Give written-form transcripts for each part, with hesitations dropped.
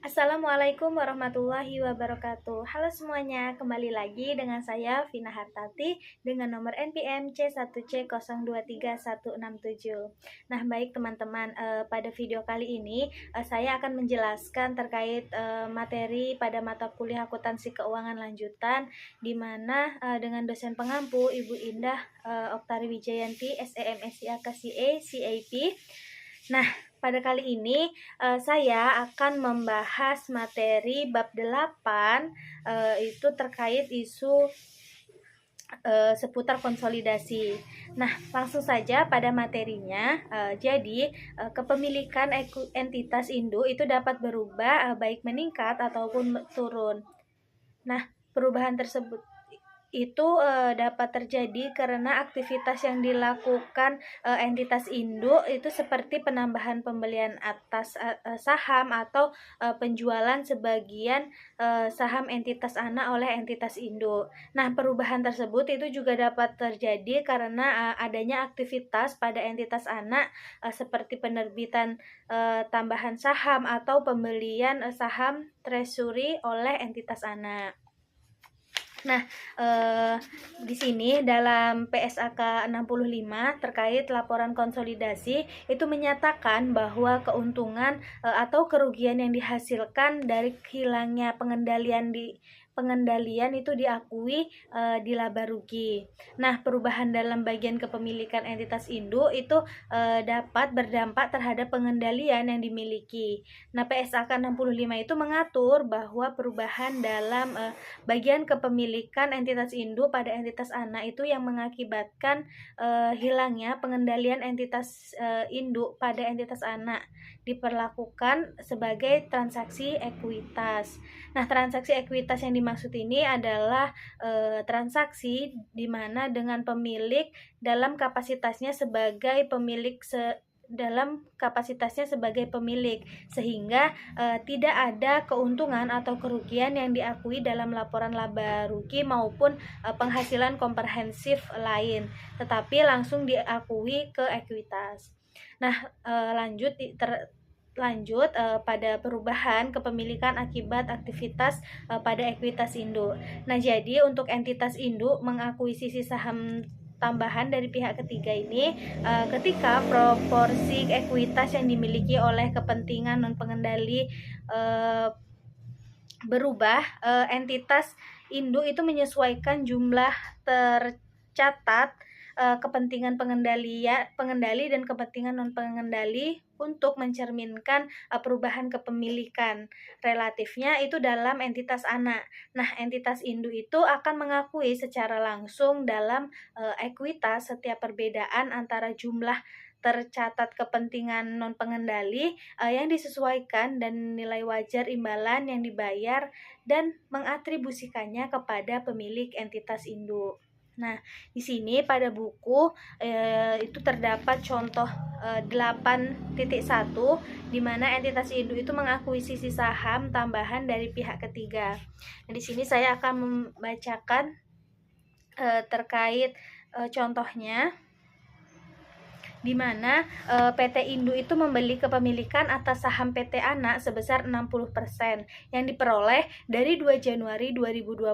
Assalamualaikum warahmatullahi wabarakatuh. Halo semuanya, kembali lagi dengan saya Vina Hartati dengan nomor NPM C1C023167. Nah, baik teman-teman, pada video kali ini saya akan menjelaskan terkait materi pada mata kuliah akuntansi keuangan lanjutan di mana dengan dosen pengampu Ibu Indah Oktari Wijayanti, SEM SIA KCA CAP. Nah, pada kali ini saya akan membahas materi bab 8 itu terkait isu seputar konsolidasi. Nah, langsung saja pada materinya. Jadi, kepemilikan entitas induk itu dapat berubah baik meningkat ataupun turun. Nah, perubahan tersebut itu dapat terjadi karena aktivitas yang dilakukan entitas induk itu seperti penambahan pembelian atas saham atau penjualan sebagian saham entitas anak oleh entitas induk. Nah, perubahan tersebut itu juga dapat terjadi karena adanya aktivitas pada entitas anak seperti penerbitan tambahan saham atau pembelian saham treasury oleh entitas anak. Nah, di sini dalam PSAK 65 terkait laporan konsolidasi itu menyatakan bahwa keuntungan atau kerugian yang dihasilkan dari hilangnya pengendalian itu diakui di laba rugi. Nah, perubahan dalam bagian kepemilikan entitas induk itu dapat berdampak terhadap pengendalian yang dimiliki. Nah, PSAK 65 itu mengatur bahwa perubahan dalam bagian kepemilikan entitas induk pada entitas anak itu yang mengakibatkan hilangnya pengendalian entitas induk pada entitas anak diperlakukan sebagai transaksi ekuitas. Nah, transaksi ekuitas yang dimaksud ini adalah transaksi di mana dengan pemilik dalam kapasitasnya sebagai pemilik sehingga tidak ada keuntungan atau kerugian yang diakui dalam laporan laba rugi maupun penghasilan komprehensif lain, tetapi langsung diakui ke ekuitas. Nah, lanjut pada perubahan kepemilikan akibat aktivitas pada ekuitas induk. Nah, jadi untuk entitas induk mengakuisisi saham tambahan dari pihak ketiga ini ketika proporsi ekuitas yang dimiliki oleh kepentingan non pengendali berubah, entitas induk itu menyesuaikan jumlah tercatat kepentingan pengendali dan kepentingan non pengendali untuk mencerminkan perubahan kepemilikan relatifnya itu dalam entitas anak. Nah, entitas induk itu akan mengakui secara langsung dalam ekuitas setiap perbedaan antara jumlah tercatat kepentingan non pengendali yang disesuaikan dan nilai wajar imbalan yang dibayar dan mengatribusikannya kepada pemilik entitas induk. Nah, di sini pada buku itu terdapat contoh 8.1 di mana entitas induk itu mengakuisisi saham tambahan dari pihak ketiga. Nah, di sini saya akan membacakan terkait contohnya, di mana PT Induk itu membeli kepemilikan atas saham PT Anak sebesar 60% yang diperoleh dari 2 Januari 2020.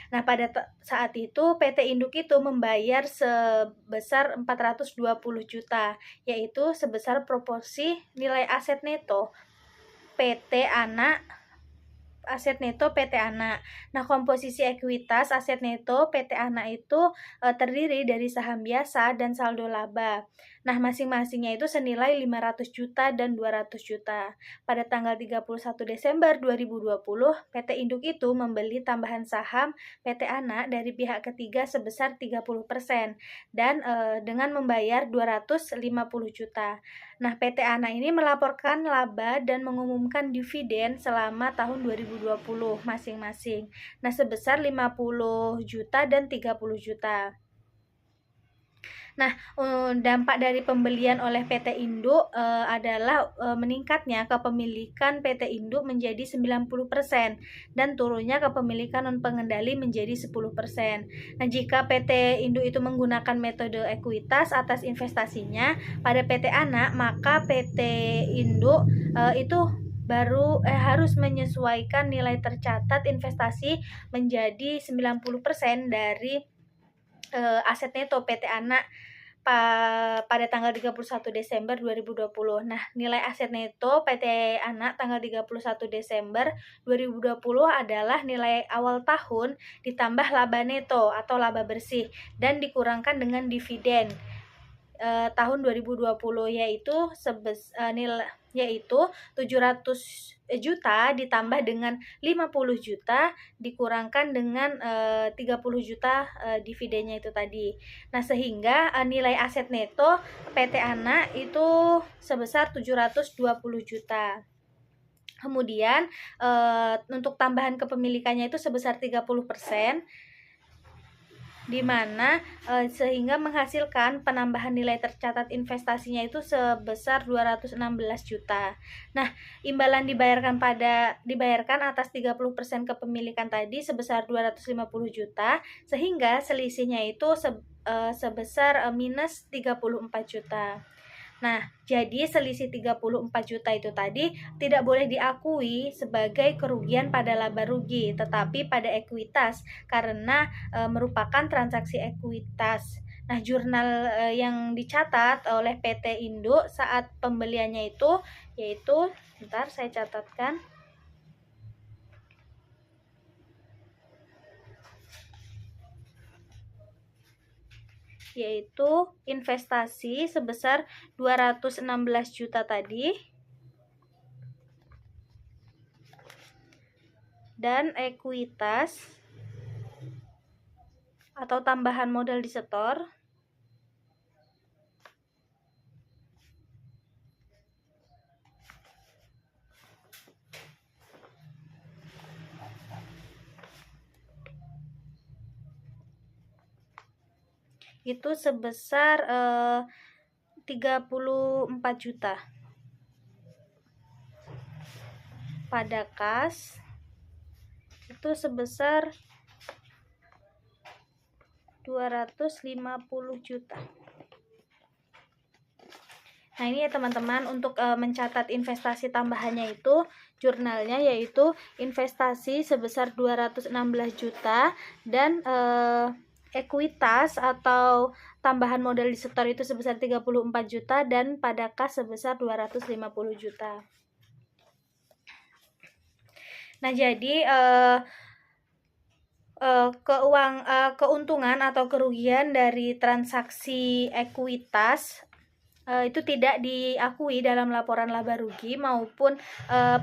Nah, pada saat itu PT Induk itu membayar sebesar 420 juta, yaitu sebesar proporsi nilai aset neto PT Anak Nah, komposisi ekuitas aset neto PT Anak itu terdiri dari saham biasa dan saldo laba. Nah, masing-masingnya itu senilai 500 juta dan 200 juta. Pada tanggal 31 Desember 2020, PT Induk itu membeli tambahan saham PT Anak dari pihak ketiga sebesar 30% dan dengan membayar 250 juta. Nah, PT Anak ini melaporkan laba dan mengumumkan dividen selama tahun 2020 masing-masing. Nah, sebesar 50 juta dan 30 juta. Nah, dampak dari pembelian oleh PT Induk adalah meningkatnya kepemilikan PT Induk menjadi 90% dan turunnya kepemilikan non pengendali menjadi 10%. Nah, jika PT Induk itu menggunakan metode ekuitas atas investasinya pada PT Anak, maka PT Induk itu harus menyesuaikan nilai tercatat investasi menjadi 90% dari aset neto PT Anak pada tanggal 31 Desember 2020. Nah, nilai aset neto PT Anak tanggal 31 Desember 2020 adalah nilai awal tahun ditambah laba neto atau laba bersih dan dikurangkan dengan dividen tahun 2020, yaitu yaitu 700 juta ditambah dengan 50 juta dikurangkan dengan 30 juta dividennya itu tadi. Nah, sehingga nilai aset neto PT Anak itu sebesar 720 juta. Kemudian untuk tambahan kepemilikannya itu sebesar 30%, di mana sehingga menghasilkan penambahan nilai tercatat investasinya itu sebesar 216 juta. Nah, imbalan dibayarkan atas 30% kepemilikan tadi sebesar 250 juta, sehingga selisihnya itu sebesar minus 34 juta. Nah, jadi selisih 34 juta itu tadi tidak boleh diakui sebagai kerugian pada laba rugi, tetapi pada ekuitas karena merupakan transaksi ekuitas. Nah, jurnal yang dicatat oleh PT Indo saat pembeliannya itu yaitu, bentar saya catatkan, yaitu investasi sebesar 216 juta tadi dan ekuitas atau tambahan modal disetor itu sebesar 34 juta. Pada kas itu sebesar 250 juta. Nah, ini ya teman-teman, untuk mencatat investasi tambahannya itu jurnalnya yaitu investasi sebesar 216 juta dan ekuitas atau tambahan modal disetor itu sebesar 34 juta dan pada kas sebesar 250 juta. Nah, jadi keuntungan atau kerugian dari transaksi ekuitas itu tidak diakui dalam laporan laba rugi maupun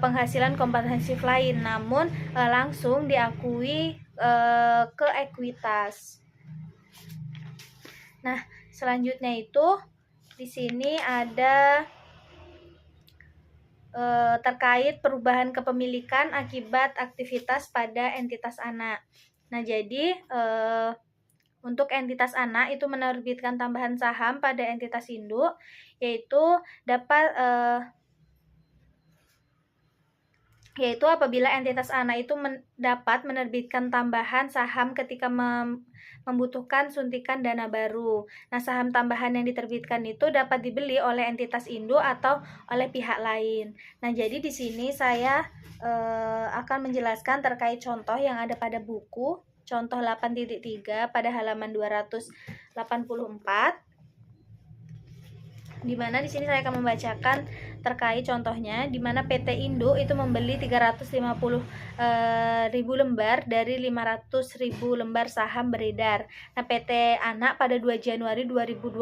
penghasilan komprehensif lain, namun langsung diakui ke ekuitas. Nah, selanjutnya itu di sini ada terkait perubahan kepemilikan akibat aktivitas pada entitas anak. Nah, jadi untuk entitas anak itu menerbitkan tambahan saham pada entitas induk, yaitu apabila entitas anak itu dapat menerbitkan tambahan saham ketika membutuhkan suntikan dana baru. Nah, saham tambahan yang diterbitkan itu dapat dibeli oleh entitas induk atau oleh pihak lain. Nah, jadi di sini saya akan menjelaskan terkait contoh yang ada pada buku contoh 8.3 pada halaman 284. Di mana di sini saya akan membacakan terkait contohnya, di mana PT Indo itu membeli 350.000 lembar dari 500.000 lembar saham beredar. Nah, PT Anak pada 2 Januari 2020.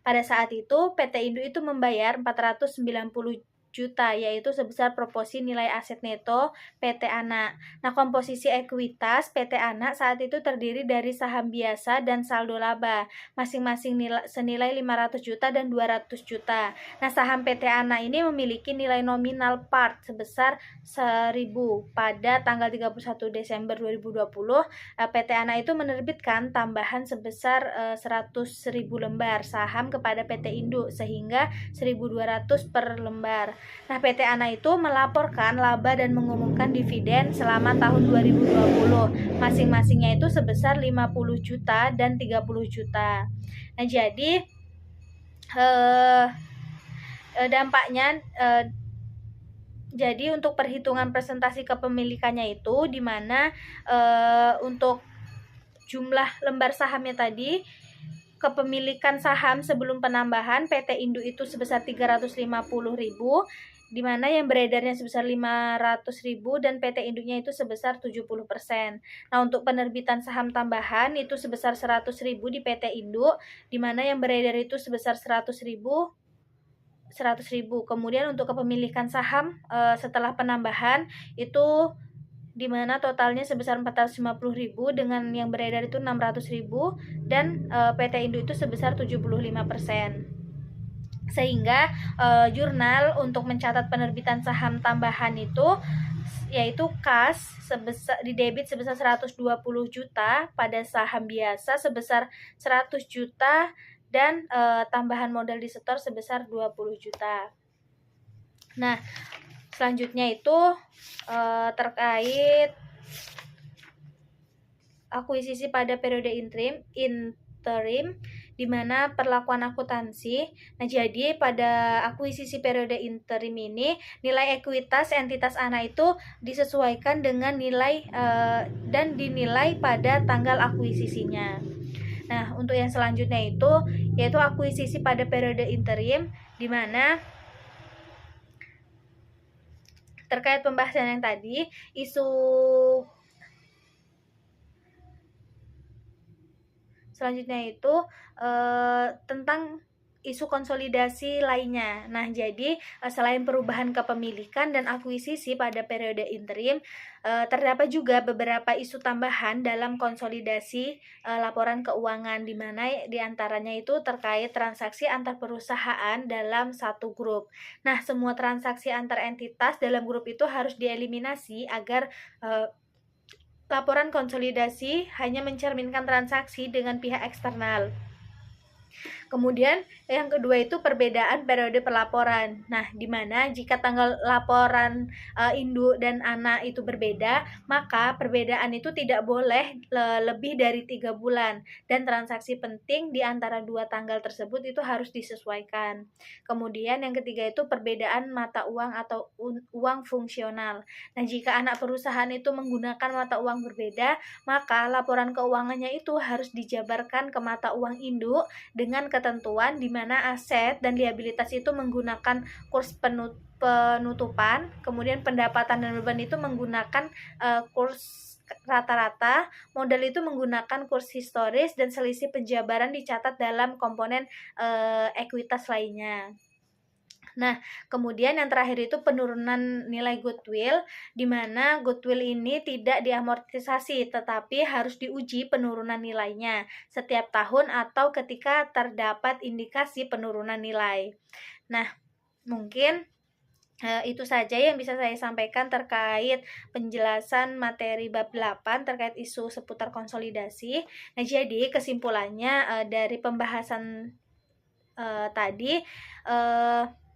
Pada saat itu PT Indo itu membayar 490 juta, yaitu sebesar proporsi nilai aset neto PT Anak. Nah, komposisi ekuitas PT Anak saat itu terdiri dari saham biasa dan saldo laba, masing-masing senilai 500 juta dan 200 juta. Nah, saham PT Anak ini memiliki nilai nominal par sebesar 1.000. Pada tanggal 31 Desember 2020, PT Anak itu menerbitkan tambahan sebesar 100.000 lembar saham kepada PT Induk, sehingga 1.200 per lembar. Nah, PT Anak itu melaporkan laba dan mengumumkan dividen selama tahun 2020. Masing-masingnya itu sebesar 50 juta dan 30 juta. Nah, jadi dampaknya Jadi untuk perhitungan presentasi kepemilikannya itu di mana untuk jumlah lembar sahamnya tadi, kepemilikan saham sebelum penambahan PT Induk itu sebesar 350.000, di mana yang beredarnya sebesar 500.000 dan PT Induknya itu sebesar 70%. Nah, untuk penerbitan saham tambahan itu sebesar 100.000 di PT Induk, di mana yang beredar itu sebesar 100.000. Kemudian untuk kepemilikan saham setelah penambahan itu di mana totalnya sebesar 450.000 dengan yang beredar itu 600.000 dan PT Indo itu sebesar 75%. Sehingga jurnal untuk mencatat penerbitan saham tambahan itu yaitu kas sebesar di debit sebesar 120 juta, pada saham biasa sebesar 100 juta dan tambahan modal di setor sebesar 20 juta. Nah, selanjutnya itu terkait akuisisi pada periode interim di mana perlakuan akuntansi. Nah, jadi pada akuisisi periode interim ini nilai ekuitas entitas anak itu disesuaikan dengan nilai dan dinilai pada tanggal akuisisinya. Nah, untuk yang selanjutnya itu yaitu akuisisi pada periode interim, di mana terkait pembahasan yang tadi, isu selanjutnya itu tentang isu konsolidasi lainnya. Nah, jadi selain perubahan kepemilikan dan akuisisi pada periode interim, terdapat juga beberapa isu tambahan dalam konsolidasi laporan keuangan, di mana diantaranya itu terkait transaksi antar perusahaan dalam satu grup. Nah, semua transaksi antar entitas dalam grup itu harus dieliminasi agar laporan konsolidasi hanya mencerminkan transaksi dengan pihak eksternal. Kemudian yang kedua itu perbedaan periode pelaporan. Nah, di mana jika tanggal laporan induk dan anak itu berbeda, maka perbedaan itu tidak boleh lebih dari 3 bulan dan transaksi penting di antara dua tanggal tersebut itu harus disesuaikan. Kemudian yang ketiga itu perbedaan mata uang atau uang fungsional. Nah, jika anak perusahaan itu menggunakan mata uang berbeda, maka laporan keuangannya itu harus dijabarkan ke mata uang induk dengan ketentuan di mana aset dan liabilitas itu menggunakan kurs penutupan, kemudian pendapatan dan beban itu menggunakan kurs rata-rata, modal itu menggunakan kurs historis, dan selisih penjabaran dicatat dalam komponen ekuitas lainnya. Nah, kemudian yang terakhir itu penurunan nilai goodwill, di mana goodwill ini tidak diamortisasi, tetapi harus diuji penurunan nilainya setiap tahun atau ketika terdapat indikasi penurunan nilai. Nah, mungkin itu saja yang bisa saya sampaikan terkait penjelasan materi bab 8 terkait isu seputar konsolidasi. Nah, jadi kesimpulannya dari pembahasan tadi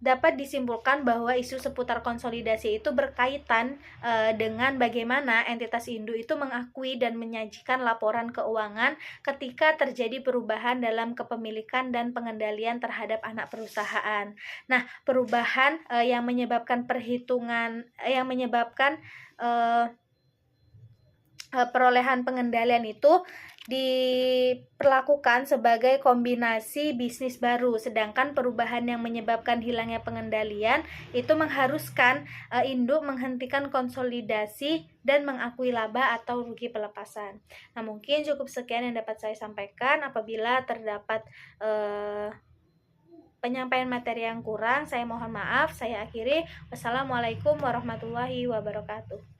dapat disimpulkan bahwa isu seputar konsolidasi itu berkaitan dengan bagaimana entitas induk itu mengakui dan menyajikan laporan keuangan ketika terjadi perubahan dalam kepemilikan dan pengendalian terhadap anak perusahaan. Nah, perubahan yang menyebabkan perolehan pengendalian itu diperlakukan sebagai kombinasi bisnis baru, sedangkan perubahan yang menyebabkan hilangnya pengendalian itu mengharuskan induk menghentikan konsolidasi dan mengakui laba atau rugi pelepasan. Nah, mungkin cukup sekian yang dapat saya sampaikan. Apabila terdapat penyampaian materi yang kurang, saya mohon maaf. Saya akhiri. Wassalamualaikum warahmatullahi wabarakatuh.